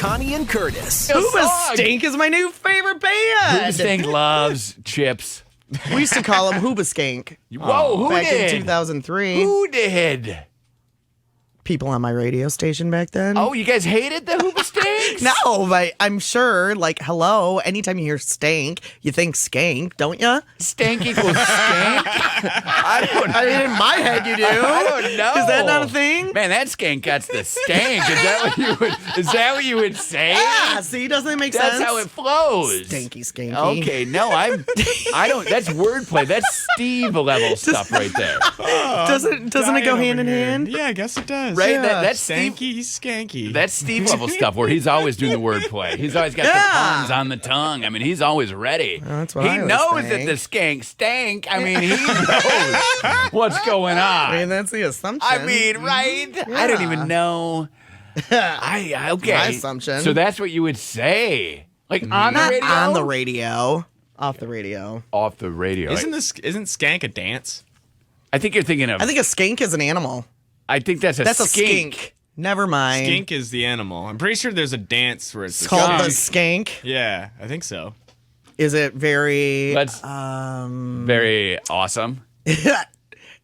Connie and Curtis. Hooba Stink is my new favorite band. Hooba Stink loves chips. We used to call him Hooba Skank. Whoa, who back did? in 2003. Who did? People on my radio station back then. Oh, you guys hated the Hooba Stinks? No, but I'm sure, like, hello, anytime you hear stank, you think skank, don't you? Stank equals skank? I mean, in my head, you do. I don't know. Is that not a thing? Man, that skank got the stank. Is that what you would say? Yeah, see, doesn't it make That's sense? how it flows. Stanky, skanky. Okay, no, I don't. That's wordplay. That's Steve level stuff right there. Doesn't it go hand in hand? Yeah, I guess it does. Right? Yeah. That's Steve. Stanky, skanky. That's Steve level stuff where he's always doing the wordplay. He's always got the puns on the tongue. I mean, he's always ready. That's what he I always knows that think. the skank stank. I mean, he knows what's going on. I mean, that's the assumption. I mean, right? I don't even know. Okay. My assumption. So that's what you would say, like on the Not radio. on the radio. Off the radio. Off the radio. Isn't skank a dance? I think you're thinking of. I think a skank is an animal. I think that's a That's a skink. skink. Never mind. Skink is the animal. I'm pretty sure there's a dance where it's It's a called the skunk. skank. Yeah, I think so. Is it very... That's very awesome.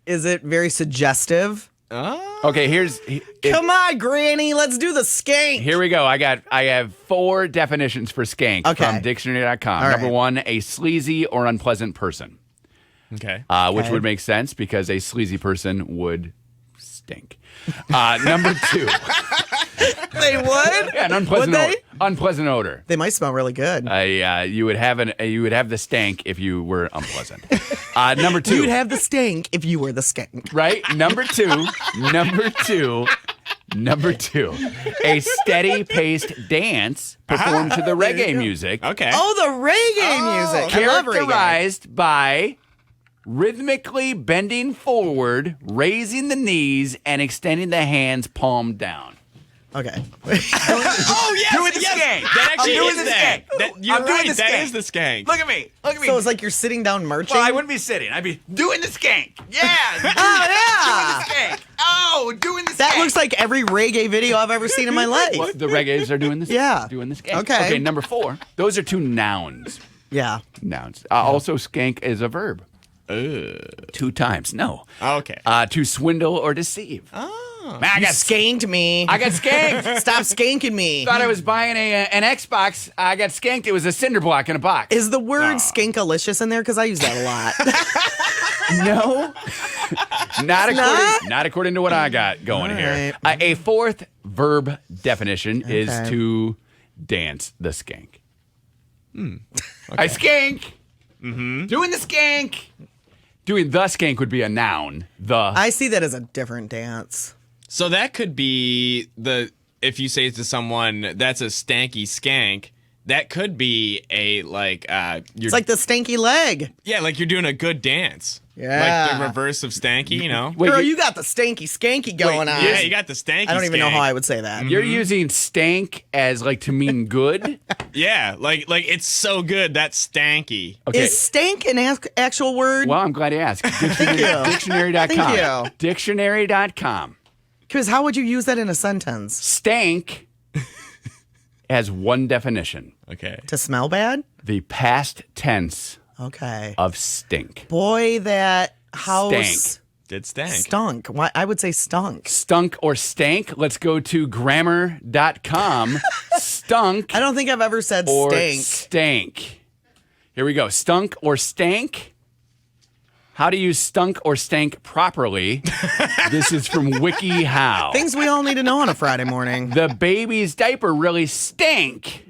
Is it very suggestive? Oh. Okay, Come on, Granny. Let's do the skank. here we go. I have 4 definitions for skank Okay. from dictionary.com. All Number right. 1, a sleazy or unpleasant person, Okay. which Okay. would make sense because a sleazy person would stink. Number 2, They would? an unpleasant Would they? odor. Unpleasant odor. They might smell really good. You would have the stank if you were unpleasant. Number 2, You'd have the stank if you were the skank. right? Number two, a steady paced dance performed to the reggae music, Okay. Oh, the reggae music. I love reggae. characterized by rhythmically bending forward, raising the knees, and extending the hands palm down. Okay. Oh, yes. Doing the yes. skank. That actually I'm doing is the that. skank. You're I'm doing right. the That skank. is the skank. Look at me. So it's like you're sitting down marching? Well, I wouldn't be sitting. I'd be doing the skank. Yeah. Oh, yeah. Doing the skank. Oh, doing the skank. That looks like every reggae video I've ever seen in my life. What? The reggaes are doing this? Yeah. Doing the skank. Okay. Okay, number 4. Those are 2 nouns. Yeah. Nouns. Also, skank is a verb. 2 times. No. Okay. To swindle or deceive. Oh. Man, I You got skanked me. I got skanked. Stop skanking me. Thought I was buying an Xbox. I got skanked. It was a cinder block in a box. Is the word skankalicious in there? Because I use that a lot. No. Not according to what I got going here. A 4th verb definition is Okay. to dance the skank. I skank. Doing the skank. Doing the skank would be a noun. I see that as a different dance. So that could be if you say to someone, that's a stanky skank, that could be a It's like the stanky leg. like you're doing a good dance. Yeah. Like the reverse of stanky, you know? Wait, Girl, you got the stanky skanky going on. Yeah, you got the stanky I don't even know skank. how I would say that. You're using stank as like to mean good. Yeah, like it's so good, that's stanky. Okay. Is stank an actual word? Well, I'm glad you asked. you. Dictionary.com. Thank you. Dictionary.com. Because how would you use that in a sentence? Stank has 1 definition. Okay. To smell bad? The past tense Okay. of stink. Boy, that house Stank. Did stank. stunk. Why? I would say stunk. Stunk or stank. Let's go to grammar.com. Stunk I don't think I've ever said or stank. stank. Here we go. Stunk or stank. How to use stunk or stank properly. This is from WikiHow. Things we all need to know on a Friday morning. The baby's diaper really stank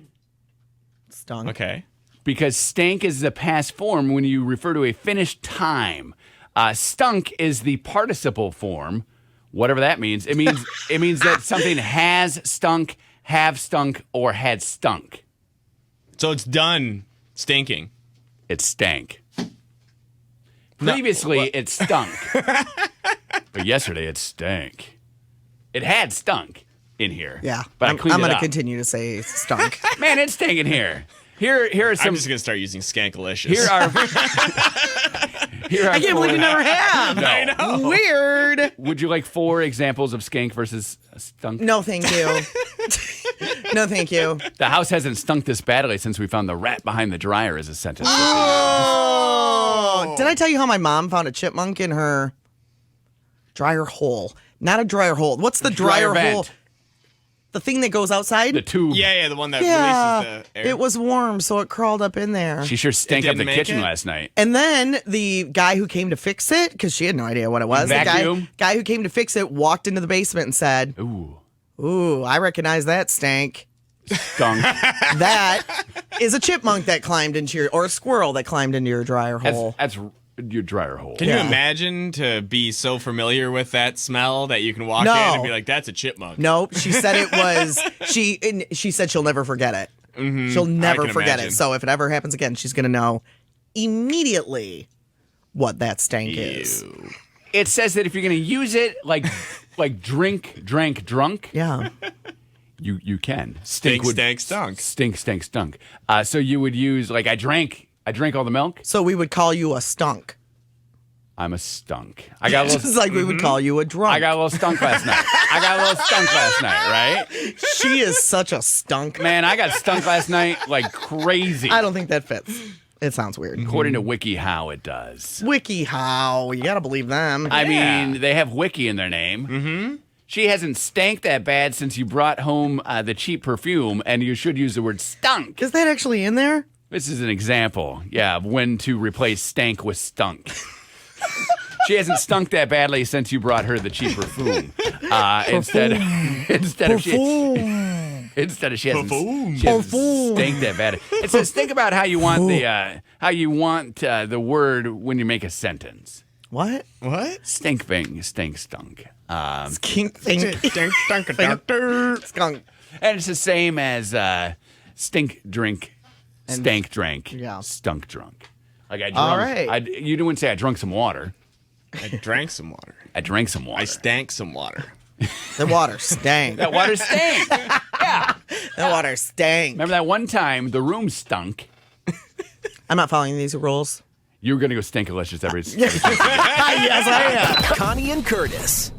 Stunk. Okay. because stank is the past form when you refer to a finished time. Stunk is the participle form, whatever that means. It means that something has stunk, have stunk, or had stunk. So it's done stinking. It stank. Previously, it stunk. But yesterday, it stank. It had stunk in here. Yeah. But I I'm cleaned it going to up. continue to say stunk. Man, it's stinking here. Here are some. I'm just gonna start using skankalicious. Here are. I can't believe you never have. No. I know. Weird. Would you like 4 examples of skank versus stunk? No, thank you. No, thank you. The house hasn't stunk this badly since we found the rat behind the dryer as a sentence. Oh, did I tell you how my mom found a chipmunk in her dryer hole? Not a dryer hole. What's the dryer vent. hole? The thing that goes outside? The tube. Yeah, the one that Yeah, releases the air. it was warm, so it crawled up in there. She sure stank up didn't the make kitchen it? last night. And then the guy who came to fix it, because she had no idea what it was, Vacuum? the guy who came to fix it walked into the basement and said, Ooh, I recognize that stank. Stunk. That is a chipmunk that climbed into your, or a squirrel that climbed into your dryer hole. That's your dryer hole. Can you imagine to be so familiar with that smell that you can walk No. in and be like, that's a chipmunk? Nope, she said it was, she said she'll never forget it. She'll never can forget imagine. it. So if it ever happens again, she's going to know immediately what that stank is. It says that if you're going to use it like drink, drank, drunk, Yeah. you can. Stink, stank, stunk. Stink, stank, stunk. So you would use, like, I drank all the milk. So we would call you a stunk. I'm a stunk. I got a little. Just like we would call you a drunk. I got a little stunk last night. Right? She is such a stunk. Man, I got stunk last night like crazy. I don't think that fits. It sounds weird. According to WikiHow, it does. WikiHow. You got to believe them. I mean, they have Wiki in their name. Mm-hmm. She hasn't stank that bad since you brought home the cheap perfume, and you should use the word stunk. Is that actually in there? This is an example, of when to replace stank with stunk. She hasn't stunk that badly since you brought her the cheap perfume. Instead of she hasn't stank that bad. It says think about how you want the word when you make a sentence. What? Stink thing, stink stunk. Skink thing. Stink, stunk, doctor. Skunk. And it's the same as stink drink, stank drank, Yeah. stunk drunk. Like I drunk. All right. You wouldn't say I drunk some water. I drank some water. I drank some water. I stank some water. The water stank. That water stank. Yeah. The water stank. Remember that one time the room stunk? I'm not following these rules. You were going to go stinkalicious every Yes, I am. Connie and Curtis.